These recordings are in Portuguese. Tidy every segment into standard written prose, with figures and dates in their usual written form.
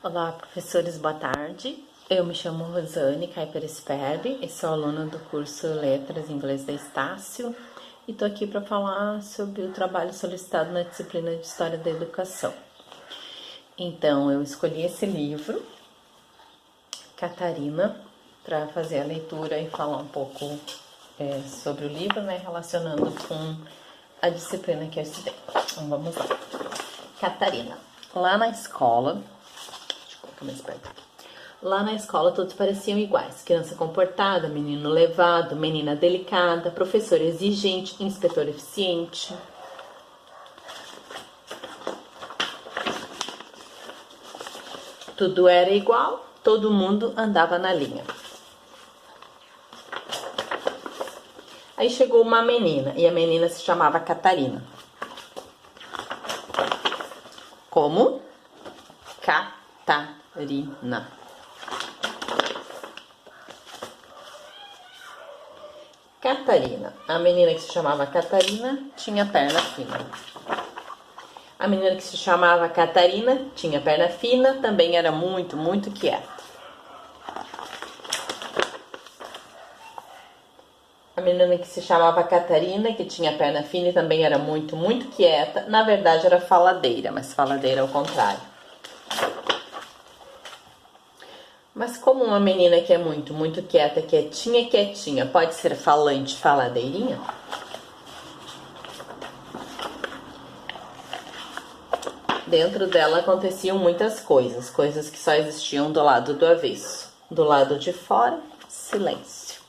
Olá, professores, boa tarde. Eu me chamo Rosane Kaiper Sperbi e sou aluna do curso Letras Inglês da Estácio e estou aqui para falar sobre o trabalho solicitado na disciplina de História da Educação. Então, eu escolhi esse livro, Catarina, para fazer a leitura e falar um pouco sobre o livro, relacionando com a disciplina que eu estudei. Então, vamos lá. Catarina. Lá na escola... mais perto aqui. Lá na escola todos pareciam iguais. Criança comportada, menino levado, menina delicada, professor exigente, inspetor eficiente. Tudo era igual, todo mundo andava na linha. Aí chegou uma menina, e a menina se chamava Catarina. Como? Catarina. Catarina. A menina que se chamava Catarina tinha perna fina. A menina que se chamava Catarina tinha perna fina, também era muito, muito quieta. A menina que se chamava Catarina, que tinha perna fina e também era muito, muito quieta, na verdade era faladeira, mas faladeira ao contrário. Mas como uma menina que é muito, muito quieta, quietinha, quietinha, pode ser falante, faladeirinha? Dentro dela aconteciam muitas coisas, coisas que só existiam do lado do avesso. Do lado de fora, silêncio.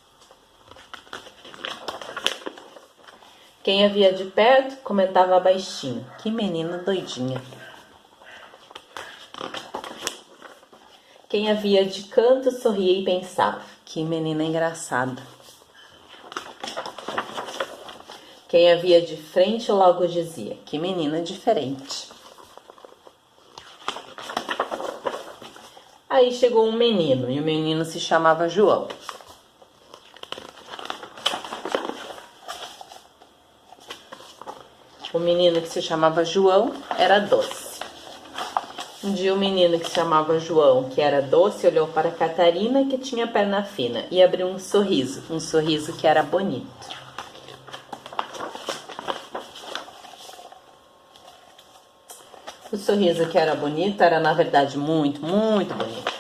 Quem a via de perto comentava baixinho: que menina doidinha. Quem a via de canto sorria e pensava: que menina engraçada. Quem a via de frente logo dizia: que menina diferente. Aí chegou um menino, e o menino se chamava João. O menino que se chamava João era doce. Um dia o menino que se chamava João, que era doce, olhou para Catarina, que tinha perna fina, e abriu um sorriso que era bonito. O sorriso que era bonito era, na verdade, muito, muito bonito.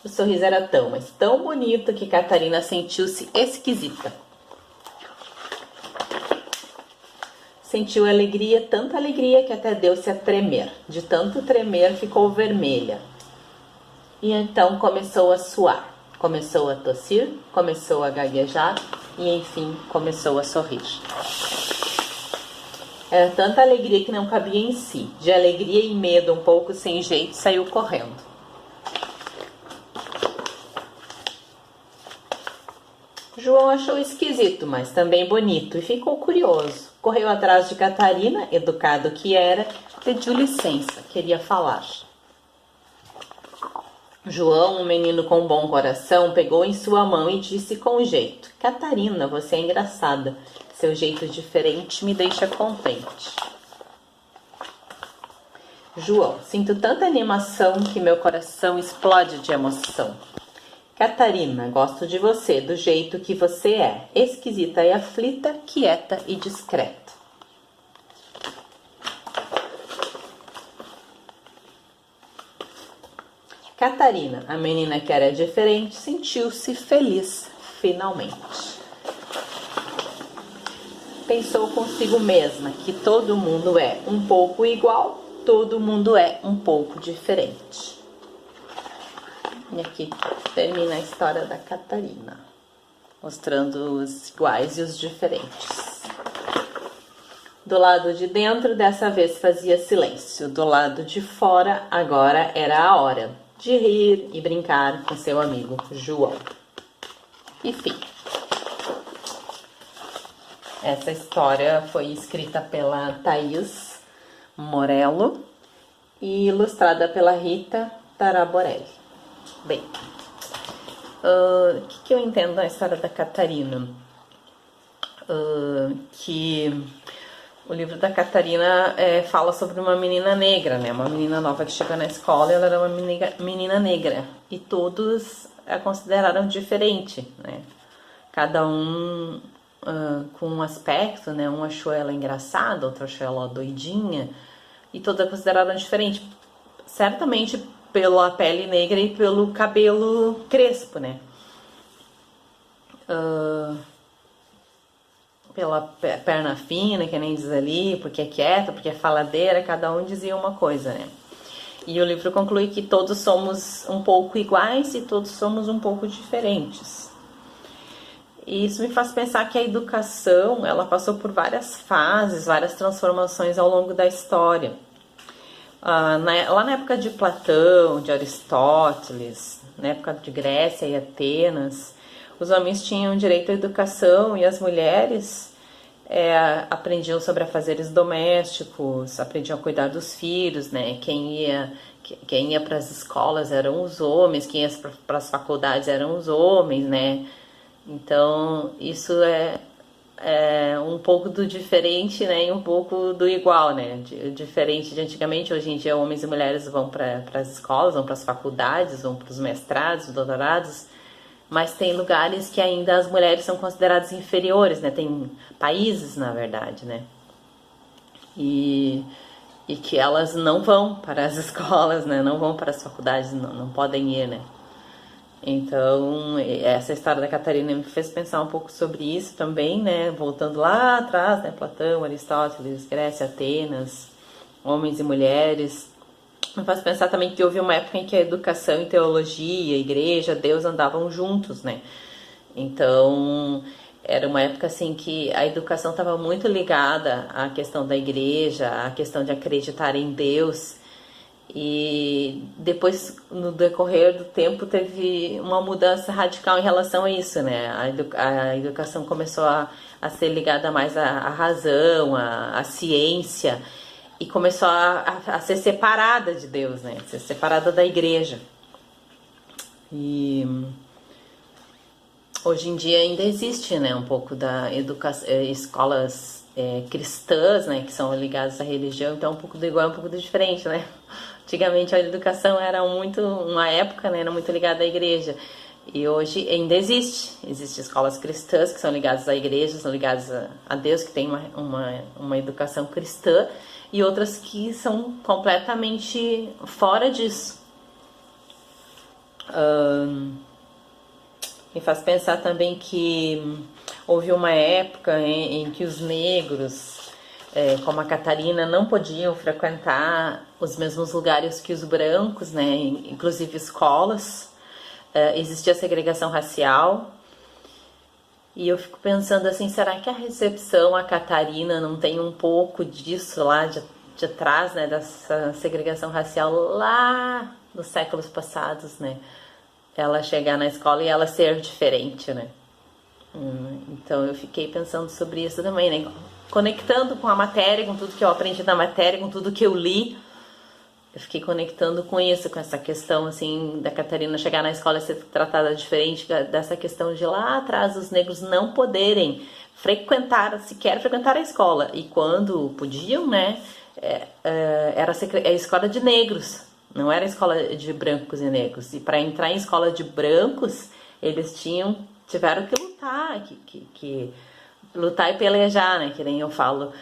O sorriso era tão, mas tão bonito que Catarina sentiu-se esquisita. Sentiu alegria, tanta alegria que até deu-se a tremer. De tanto tremer, ficou vermelha. E então começou a suar. Começou a tossir, começou a gaguejar e, enfim, começou a sorrir. Era tanta alegria que não cabia em si. De alegria e medo, um pouco sem jeito, saiu correndo. João achou esquisito, mas também bonito, e ficou curioso. Correu atrás de Catarina, educado que era, pediu licença, queria falar. João, um menino com bom coração, pegou em sua mão e disse com jeito: Catarina, você é engraçada. Seu jeito diferente me deixa contente. João, sinto tanta animação que meu coração explode de emoção. Catarina, gosto de você, do jeito que você é, esquisita e aflita, quieta e discreta. Catarina, a menina que era diferente, sentiu-se feliz, finalmente. Pensou consigo mesma que todo mundo é um pouco igual, todo mundo é um pouco diferente. E aqui termina a história da Catarina, mostrando os iguais e os diferentes. Do lado de dentro, dessa vez fazia silêncio. Do lado de fora, agora era a hora de rir e brincar com seu amigo João. Enfim, essa história foi escrita pela Thaís Morello e ilustrada pela Rita Taraborelli. Bem, o que eu entendo da história da Catarina? Que O livro da Catarina fala sobre uma menina negra, né? Uma menina nova que chega na escola e ela era uma menina negra. E todos a consideraram diferente, né? Cada um com um aspecto, né? Um achou ela engraçada, outro achou ela doidinha. E todos a consideraram diferente. Certamente pela pele negra e pelo cabelo crespo, né? Pela perna fina, que nem diz ali, porque é quieta, porque é faladeira, cada um dizia uma coisa, né? E o livro conclui que todos somos um pouco iguais e todos somos um pouco diferentes. E isso me faz pensar que a educação, ela passou por várias fases, várias transformações ao longo da história. Lá na época de Platão, de Aristóteles, na época de Grécia e Atenas, os homens tinham direito à educação e as mulheres aprendiam sobre afazeres domésticos, aprendiam a cuidar dos filhos, né? Quem ia para as escolas eram os homens, quem ia para as faculdades eram os homens, né? Então, isso é um pouco do diferente, né, e um pouco do igual, né, diferente de antigamente. Hoje em dia homens e mulheres vão para as escolas, vão para as faculdades, vão para os mestrados, doutorados, mas tem lugares que ainda as mulheres são consideradas inferiores, né, tem países, na verdade, né, e que elas não vão para as escolas, né, não vão para as faculdades, não podem ir, né. Então, essa história da Catarina me fez pensar um pouco sobre isso também, né? Voltando lá atrás, né? Platão, Aristóteles, Grécia, Atenas, homens e mulheres. Me faz pensar também que houve uma época em que a educação e teologia, igreja, Deus andavam juntos, né? Então, era uma época assim que a educação estava muito ligada à questão da igreja, à questão de acreditar em Deus. E depois, no decorrer do tempo, teve uma mudança radical em relação a isso, né? A educação começou a ser ligada mais à razão, à ciência, e começou a ser separada de Deus, né? Ser separada da igreja. E hoje em dia ainda existe, né, um pouco da educação, escolas cristãs, né, que são ligadas à religião, então um pouco do igual, um pouco do diferente, né? Antigamente a educação era muito, uma época, né, era muito ligada à igreja. E hoje ainda existem escolas cristãs que são ligadas à igreja, são ligadas a Deus, que tem uma educação cristã, e outras que são completamente fora disso. Me faz pensar também que houve uma época em que os negros, como a Catarina, não podiam frequentar os mesmos lugares que os brancos, né? Inclusive escolas. Existia segregação racial. E eu fico pensando assim, será que a recepção à Catarina não tem um pouco disso lá de trás, né? Dessa segregação racial lá nos séculos passados, né? Ela chegar na escola e ela ser diferente, né? Então eu fiquei pensando sobre isso também, né? Conectando com a matéria, com tudo que eu aprendi na matéria, com tudo que eu li, eu fiquei conectando com isso, com essa questão, assim, da Catarina chegar na escola e ser tratada diferente, dessa questão de lá atrás os negros não poderem sequer frequentar a escola. E quando podiam, né, era a escola de negros, não era a escola de brancos e negros. E para entrar em escola de brancos, eles tiveram que lutar, lutar e pelejar, né, que nem eu falo,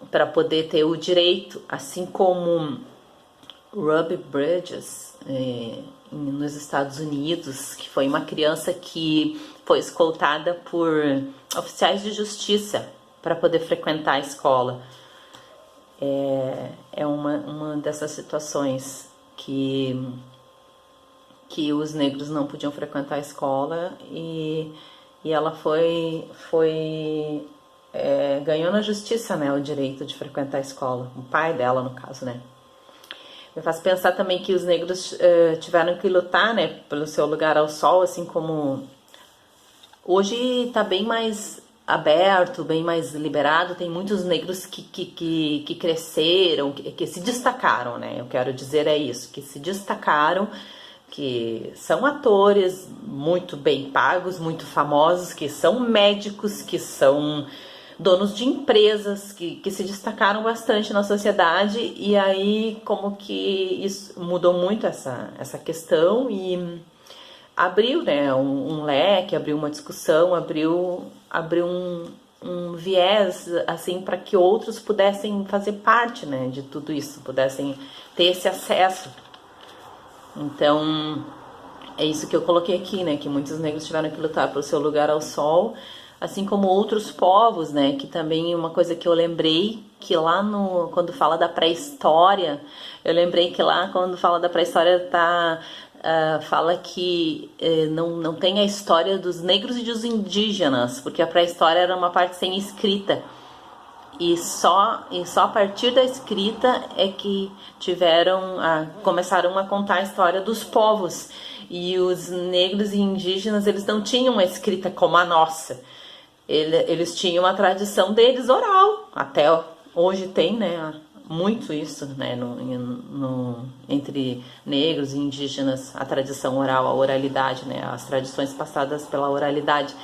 para poder ter o direito, assim como Ruby Bridges, nos Estados Unidos, que foi uma criança que foi escoltada por oficiais de justiça para poder frequentar a escola. É uma dessas situações que os negros não podiam frequentar a escola e ela ganhou na justiça, né, o direito de frequentar a escola, o pai dela, no caso, né. Me faz pensar também que os negros tiveram que lutar, né, pelo seu lugar ao sol, assim como hoje está bem mais aberto, bem mais liberado. Tem muitos negros que cresceram, que se destacaram, né, eu quero dizer isso, que se destacaram, que são atores muito bem pagos, muito famosos, que são médicos, que são donos de empresas que se destacaram bastante na sociedade, e aí como que isso mudou muito essa questão e abriu, né, um leque, abriu uma discussão, abriu um viés assim para que outros pudessem fazer parte, né, de tudo isso, pudessem ter esse acesso. Então é isso que eu coloquei aqui, né, que muitos negros tiveram que lutar pelo seu lugar ao sol, assim como outros povos, né, que também uma coisa que eu lembrei, que lá no, quando fala da pré-história, eu lembrei que lá quando fala da pré-história fala que não tem a história dos negros e dos indígenas, porque a pré-história era uma parte sem escrita. E só a partir da escrita é que começaram a contar a história dos povos. E os negros e indígenas, eles não tinham uma escrita como a nossa. Eles tinham a tradição deles oral. Até hoje tem, né, muito isso, né, entre negros e indígenas, a tradição oral, a oralidade, né, as tradições passadas pela oralidade.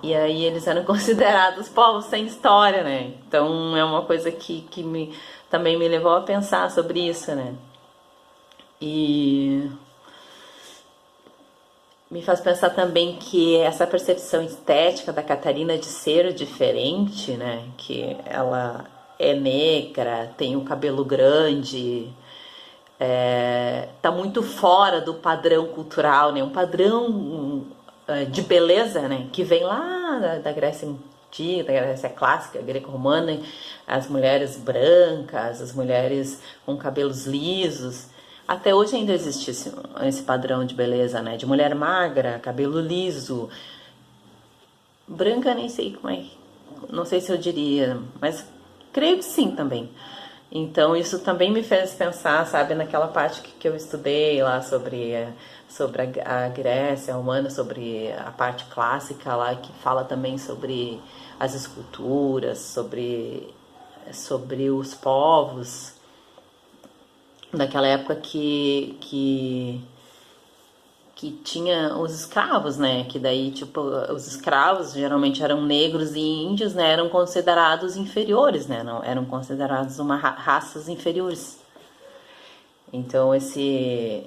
E aí eles eram considerados povos sem história, né? Então é uma coisa que também me levou a pensar sobre isso, né? E me faz pensar também que essa percepção estética da Catarina de ser diferente, né? Que ela é negra, tem o cabelo grande, tá muito fora do padrão cultural, né? Um padrão de beleza, né, que vem lá da Grécia Antiga, da Grécia Clássica, greco-romana, as mulheres brancas, as mulheres com cabelos lisos. Até hoje ainda existe esse padrão de beleza, né, de mulher magra, cabelo liso, branca nem sei como é, não sei se eu diria, mas creio que sim também. Então isso também me fez pensar, sabe, naquela parte que eu estudei lá sobre a Grécia romana, sobre a parte clássica lá, que fala também sobre as esculturas, sobre os povos daquela época que tinha os escravos, né? Que daí, tipo, os escravos geralmente eram negros e índios, né? Eram considerados inferiores, né? Não, eram considerados raças inferiores. Então, esse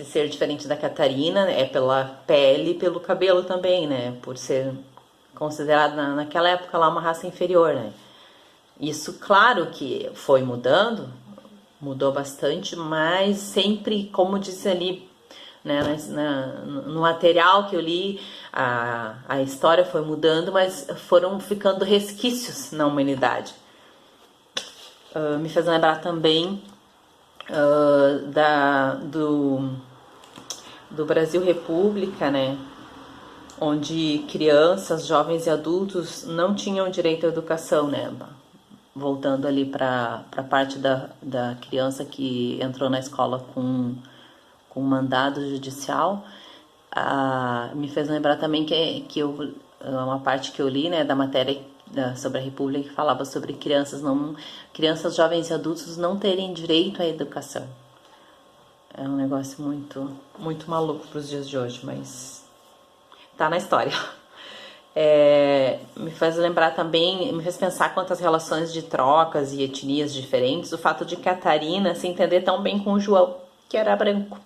ser diferente da Catarina é pela pele e pelo cabelo também, né? Por ser considerado naquela época lá uma raça inferior, né? Isso, claro que foi mudando, mudou bastante, mas sempre, como disse ali, né, no material que eu li, a história foi mudando, mas foram ficando resquícios na humanidade. Me fez lembrar também do Brasil República, né, onde crianças, jovens e adultos não tinham direito à educação, né, voltando ali para a parte da criança que entrou na escola com mandado judicial, me fez lembrar também que uma parte que eu li, né, da matéria sobre a República, que falava sobre crianças, jovens e adultos não terem direito à educação. É um negócio muito, muito maluco para os dias de hoje, mas tá na história. Me faz lembrar também, me fez pensar quanto às relações de trocas e etnias diferentes, o fato de Catarina se entender tão bem com o João, que era branco,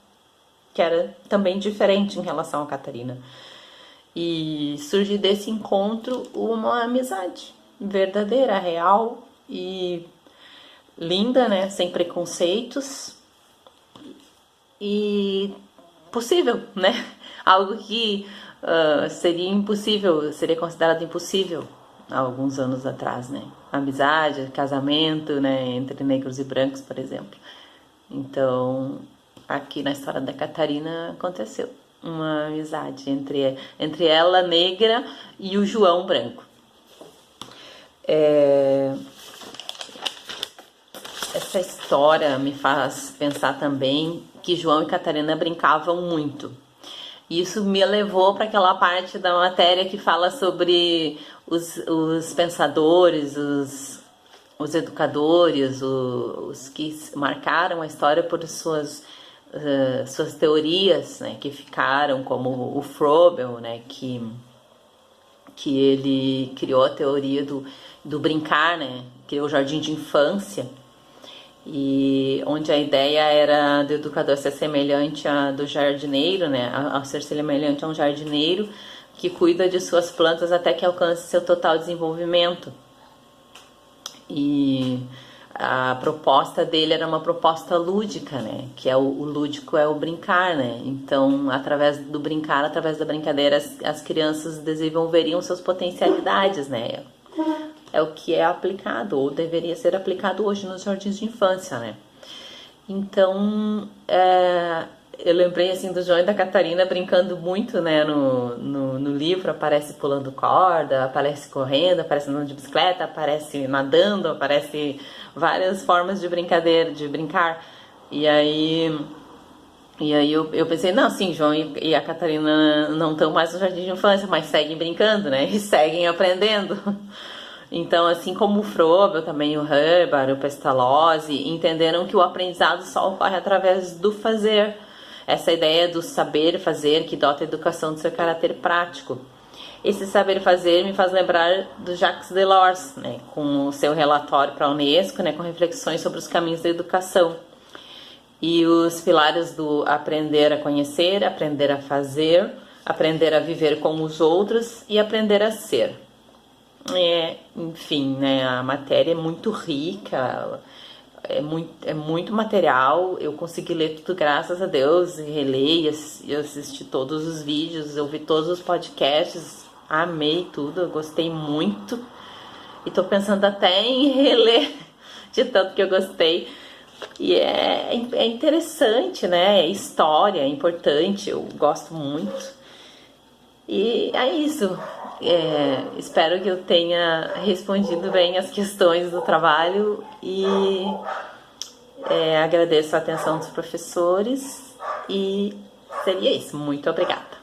que era também diferente em relação a Catarina. E surge desse encontro uma amizade verdadeira, real e linda, né? Sem preconceitos e possível, né? Algo que seria impossível, seria considerado impossível há alguns anos atrás, né? Amizade, casamento, né? Entre negros e brancos, por exemplo. Então, aqui na história da Catarina aconteceu uma amizade entre ela, negra, e o João branco. Essa história me faz pensar também que João e Catarina brincavam muito. Isso me levou para aquela parte da matéria que fala sobre os pensadores, os educadores, os que marcaram a história por suas teorias, né, que ficaram, como o Froebel, né, que que ele criou a teoria do brincar, né? Criou o jardim de infância, e onde a ideia era do educador ser semelhante a do jardineiro, né? Ao ser semelhante a um jardineiro que cuida de suas plantas até que alcance seu total desenvolvimento. E a proposta dele era uma proposta lúdica, né? Que é o lúdico é o brincar, né? Então, através do brincar, através da brincadeira, as crianças desenvolveriam suas potencialidades, né? É o que é aplicado, ou deveria ser aplicado hoje nos jardins de infância, né? Então, eu lembrei assim do João e da Catarina brincando muito, né? No livro aparece pulando corda, aparece correndo, aparece andando de bicicleta, aparece nadando, aparece várias formas de brincadeira, de brincar. E aí eu pensei, não, sim, João e a Catarina não estão mais no jardim de infância, mas seguem brincando, né? E seguem aprendendo. Então, assim como o Froebel, também o Herbar, o Pestalozzi, entenderam que o aprendizado só ocorre através do fazer. Essa ideia do saber fazer que dota a educação do seu caráter prático. Esse saber fazer me faz lembrar do Jacques Delors, né, com o seu relatório para a Unesco, né, com reflexões sobre os caminhos da educação. E os pilares do aprender a conhecer, aprender a fazer, aprender a viver com os outros e aprender a ser. Enfim, né, a matéria é muito rica, é muito material. Eu consegui ler tudo, graças a Deus, e reler, e assisti todos os vídeos, eu vi todos os podcasts, amei tudo, eu gostei muito. E tô pensando até em reler, de tanto que eu gostei. E é interessante, né, é história, é importante, eu gosto muito. E é isso. Espero que eu tenha respondido bem as questões do trabalho e agradeço a atenção dos professores e seria isso. Muito obrigada.